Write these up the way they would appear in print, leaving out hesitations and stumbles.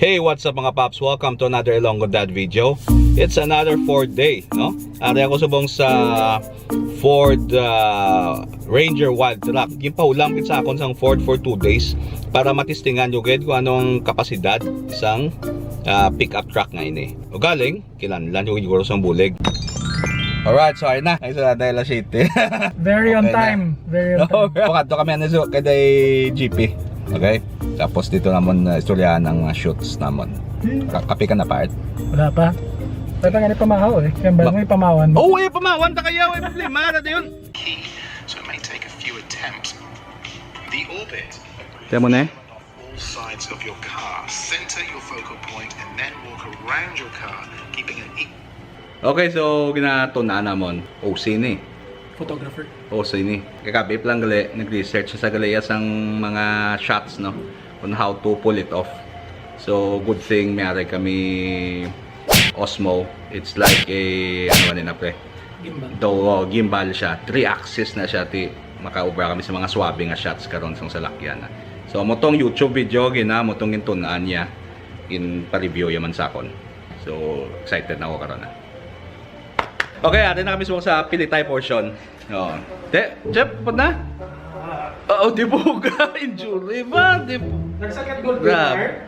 Hey, what's up mga paps? Welcome to another Ilonggo Dad video. It's another Ford day, no? Ari ako subong sa Ford Ranger WILDTRAK. Gimpaulang sa akon sang Ford for 2 days para matistingan yung kung anong kapasidad isang pickup truck nga ini. O galing, kilanlan yung siguro sang bulig. Alright, so ayun na. Ay sa dahil la city. Very on time. Very on time. Pagkato kami ano kay GP. Okay? Tapos dito naman istoryahan ng shoots naman. Kapi ka na part? Wala pa. Wala pa nga pamahaw eh. Kaya ba may pamawan? Oh, ay pamawan ta kaya. Ay problema na yun. So it may take a few attempts. The orbit. Tiyan mo na eh. All sides of your car. Center your focal point and then walk around your car, keeping an equal. Okay, so ginatunaan namon. OC ni. Photographer. OC ni. Kakabip lang gali. Nag-research sa gali ang mga shots, no? On how to pull it off. So, good thing mayari kami Osmo. It's like a, ano man na pre? Gimbal. Though, gimbal siya. 3-axis na siya. Maka-ubra kami sa mga swabe nga shots karon sa salakyan. So, motong YouTube video, motong intunaan niya. In pa-review yaman sa akon. So, excited na ako karon na. Okay, atin na kami sa pilitay portion. Oh. Jeff, pud na? Oo, di po ka. Injury ba? Di po. Nagsakit gold winner.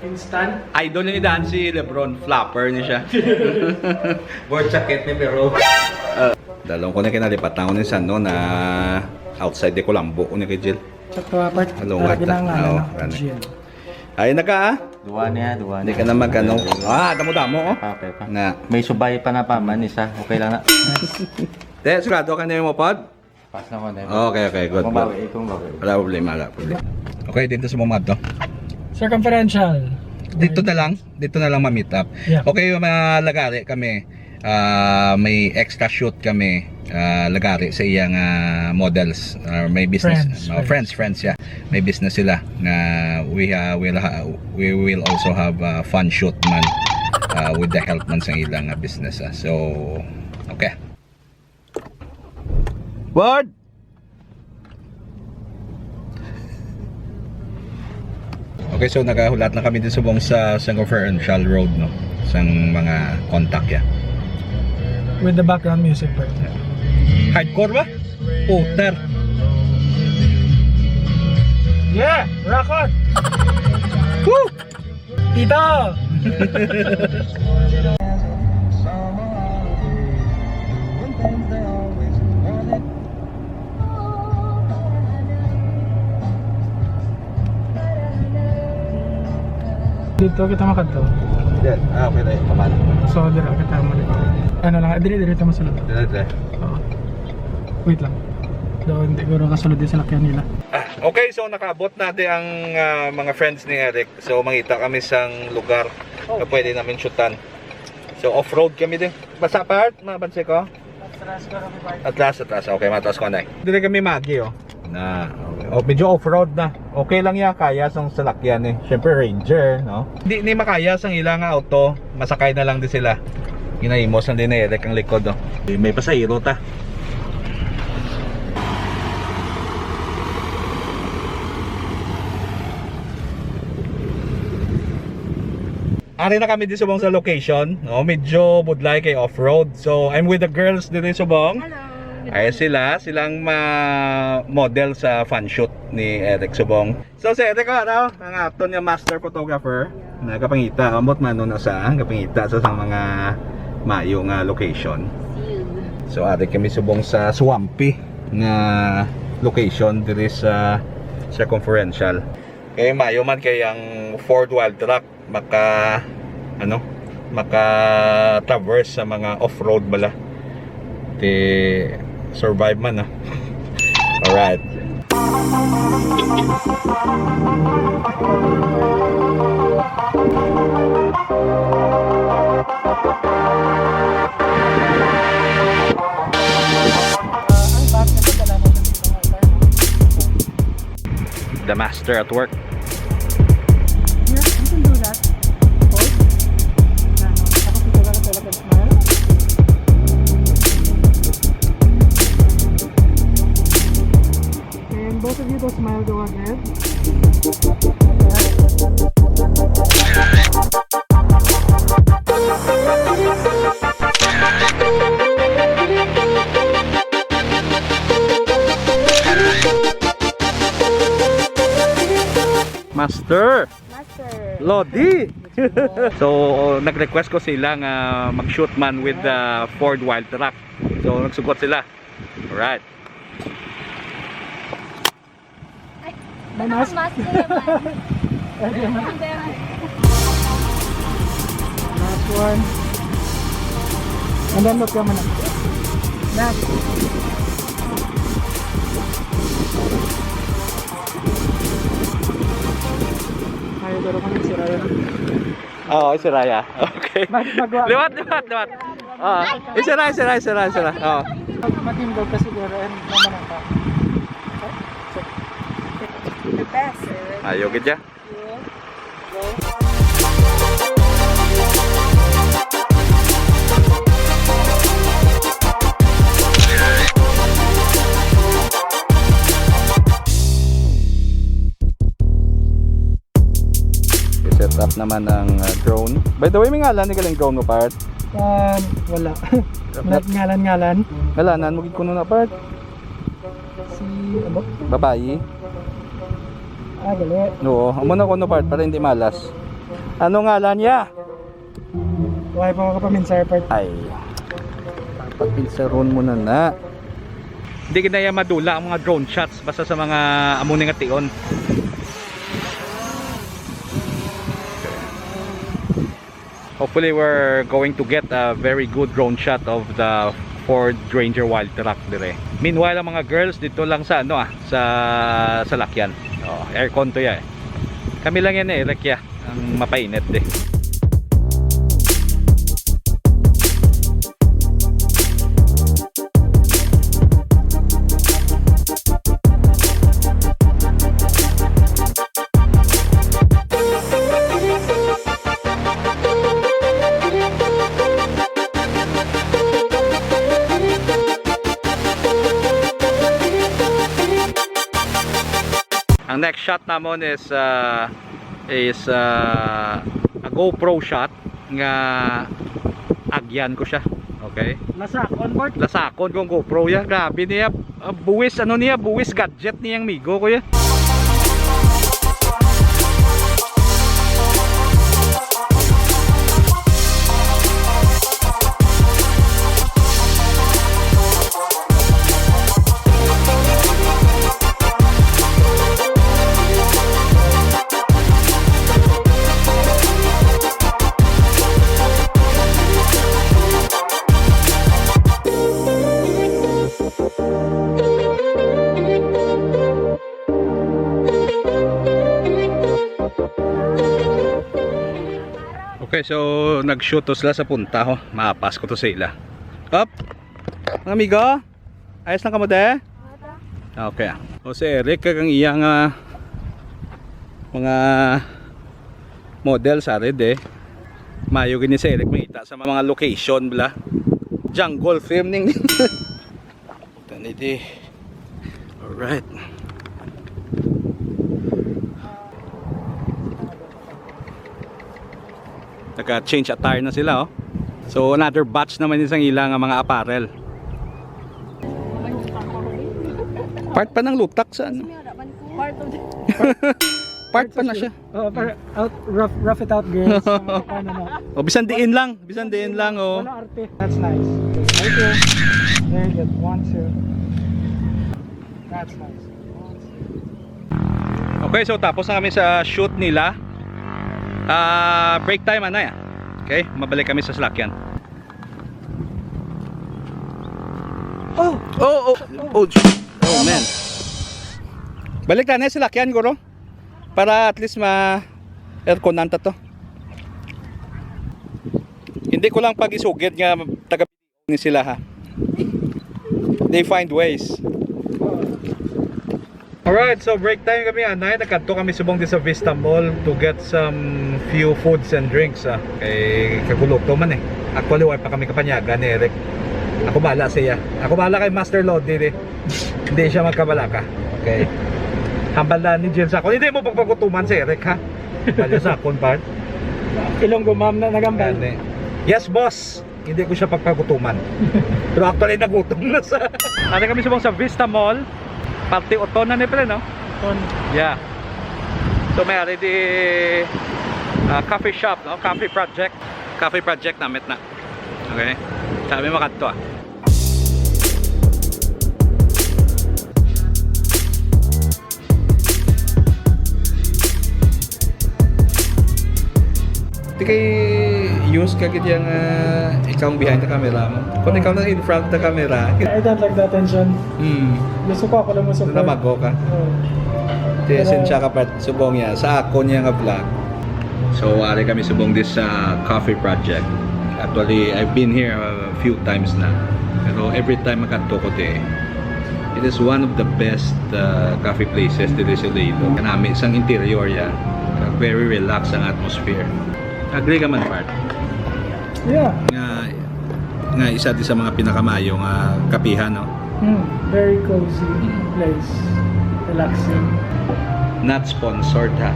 Instant. Idol ni Dan si Lebron. Flapper niya siya. Board jacket ni pero Dalawang ko na kinalipat na ako ni San no na outside de Colombo ko ni kay Jill. Sakto apart. Alungat na. Oo, Jill. Ay, naka duwa niya. Hindi ka na mag-ano. Damo-damo oh. Okay pa. Na. May subay pa na paman isa. Okay lang na. Sigurado ka na yung mopod? Pass na ko na. Okay, good. Mabawi, ikong bawi. Wala problema. Okay, dito sa mamad to. Circumferential. Dito na lang ma-meet up. Yeah. Okay, malagari kami. May extra shoot kami lagari sa iyang models. May business. Friends, yeah. May business sila na we will also have Funshoot man with the help man sa ilang business. So, okay. Word! Okay, so nakahulat na kami din subong sa Circumferential Road, no? Sang mga contact ya. With the background music part. Hardcore ba? Puter. Yeah! Rock on! Woo! Tito! Dito kita makanto. Yan, okay na yung pamana. So, dira kita mo dito. Ano lang, dito mo sulod. Dito. Oo. Wait lang. Doon, siguro kasulod din sa lakyan nila. Okay, so nakaabot natin ang mga friends ni Eric. So, mangita kami sa lugar na pwede namin shootan. So, off-road kami din. Basta part, mabansin ko? Atlas. Okay, matras ko na. Dito kami magi, oh. Medyo off-road na. Okay lang yan, kaya sang salakyan eh. Siyempre Ranger, no? Hindi makaya sang ilang auto. Masakay na lang din sila. Ginaimos na din ni Eric ang likod, no? May pasahero ta. Ari na kami din subong sa location, no? Medyo budlay kay off-road. So, I'm with the girls din subong. Hello. Ay silang model sa Funshoot ni Eric Subong. So si Eric ano, ang aton nga master photographer, nagapangita amot man no sa kapangita sa mga mayo nga location. So Eric kami subong sa swampy nga location diri sa Circumferential. Kay mayo man kay ang Ford WILDTRAK maka traverse sa mga off-road bala. Survive man Alright. The master at work. Yeah, you can do that. Both of you go smile, go ahead. Master Master. Lodi. So nag-request ko sila nga mag-shoot man with the Ford WILDTRAK. So nagsugot sila. Alright. Ay, master naman. Last one. And then look naman na. Last. Ayaw pero kung nagsira yun. Oo, si Raya. Okay. Liwat. Isira. Oo. Matindog kasi siguro and naman ang pa. The best, sir. Ayaw gidya. Set up naman ng drone. By the way, may ngalan ni galing drone mo, part? Wala. Ngalan. Ngalanan mo gid kuno na, part? Si ano? Babayi. Gali. Oo, amo na kuno, part para hindi malas. Ano ngalan niya? Why pa ako paminsar part? Ay. Papinsaron mo na. Hindi kinaya madula ang mga drone shots basta sa mga amo nga tion. Hopefully we're going to get a very good drone shot of the Ford Ranger WILDTRAK dire. Meanwhile ang mga girls dito lang sa sa lakyan. Oh, aircon to ya. Kami lang yan rekya ang mapainit eh. Ang next shot namon is a GoPro shot nga agyan ko siya. Okay? Lasakon board. Lasakon kong GoPro ya. Grabe niya. Buwis buwis gadget niyang migo ko ya. Okay, so nag-shoot to sila sa punta ho. Maapas ko to sa ila. Up! Mga amigo, ayos lang ka mo de? Okay. O si Eric kagang iya nga mga model sa red eh. Mayo gini si Eric makita sa mga location bla. Jungle filming. Taniti. Alright. Naka-change attire na sila oh. So another batch naman isang ilang mga apparel. Part pa ng lutak sa ano? Part of the... Part pa na siya. Oh, para rough it out girls. O bisan diin lang oh. Wala arte. That's nice. Right there. Very good. 1, 2. That's nice. Okay, so tapos na kami sa shoot nila. Break time na yan. Okay, mabalik kami sa Slakyan. Oh man. Balik na sa Slakyan guro. Para at least aircon nanta to. Hindi ko lang pag-isugid nga taga ni sila ha. They find ways. Alright, so break time kami anay. Nakadto kami subong din sa Vista Mall to get some few foods and drinks kay kagulog to man eh. Actually wala pa kami kapanyaga ni Eric. Ako bala siya. Ako bala kay Master Lodi eh. Hindi siya magkabala ka. Okay. Hambal na ni Jen sa ako. Hindi mo pagpagutuman si Eric ha. Bala sa akon part. Ilonggo ma'am na nagambal. Yes boss. Hindi ko siya pagpagutuman. Pero actually nagutom na sa. Ano kami subong sa Vista Mall. Party oton na ni pre no? On. Yeah. So may ari di coffee shop, no? Coffee project. Coffee project namit na. Okay? Sabi mo kadto ah. Di kay use kagid yung ikaw behind the camera mo. Kung ikaw na in front the camera, I don't like the attention. Gusto ko ako lang mo support. namago ka. Di esensya ka part subong niya sa ako niya nga vlog. So ari kami subong this coffee project. Actually, I've been here a few times na. Pero every time makadto ko it is one of the best coffee places dito sa Iloilo. Kanami isang interior ya. Very relaxed ang atmosphere. Agree ka man, part? Yeah. Nga isa din sa mga pinakamayo nga kapihan, no? Very cozy place. Relaxing. Not sponsored, ha?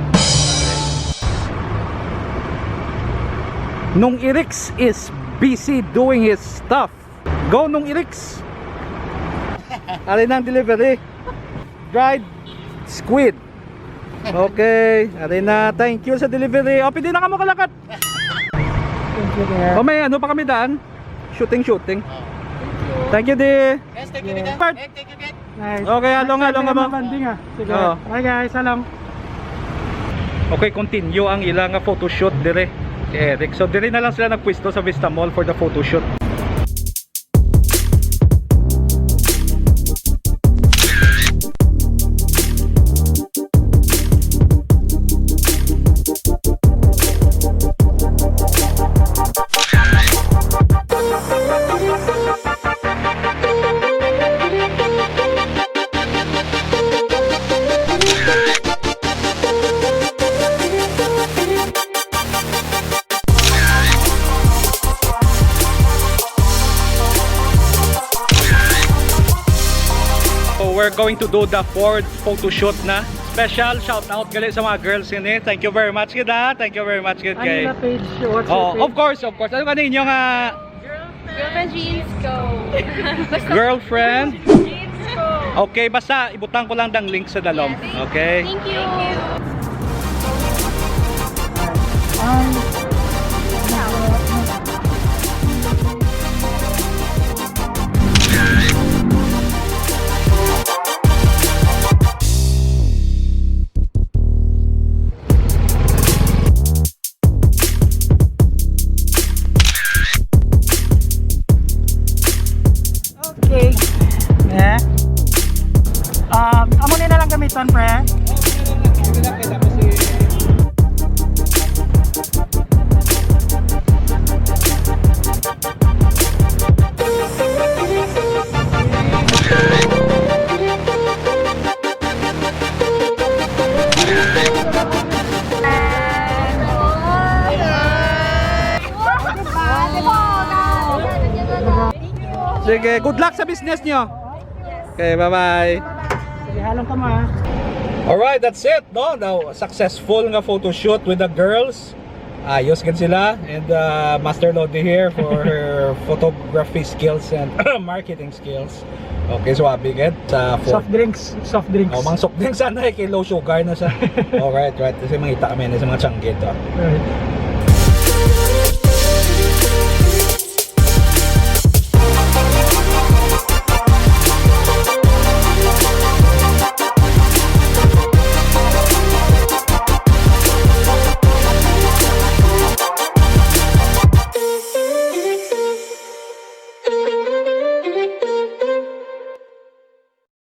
Nung Irix is busy doing his stuff. Go Nung Irix! Alin ang delivery? Dried squid. Okay, alin na. Thank you sa delivery. O, pwede na ka mo kalakat. Thank you there. O, may ano pa kami daan? Shooting. Thank you, di. Guys, thank you din. Part. Thank you din. Nice. Okay, along mo. Banding ah. Sige. Oo. Bye guys, salam. Okay, continue ang ilang photoshoot dire kay Eric. So dire na lang sila nagpwesto sa Vista Mall for the photoshoot. We're going to do the fourth photo shoot na. Special shout out gali sa mga girls ini. Thank you very much kita. Thank you very much kid kay. Ano na page? What's Oh, your of page? course. Ano kanin yung Girlfriend jeans go. girlfriend? Jeans go. Okay, basta ibutang ko lang dang link sa dalom. Okay? Thank you. Okay. Yeah. Amo na lang gamiton, pre. Sige, good luck sa business nyo. Okay, bye-bye. Sige, halong ka ma. Alright, that's it, no? Now, successful nga photo shoot with the girls. Ayos gan sila. And Master Lodi here for her photography skills and marketing skills. Okay, so abiged sa Soft drinks. Oh, mga soft drinks sana kay low sugar na sa. Alright, right. Kasi mangita kami na sa mga tsanggit. Right.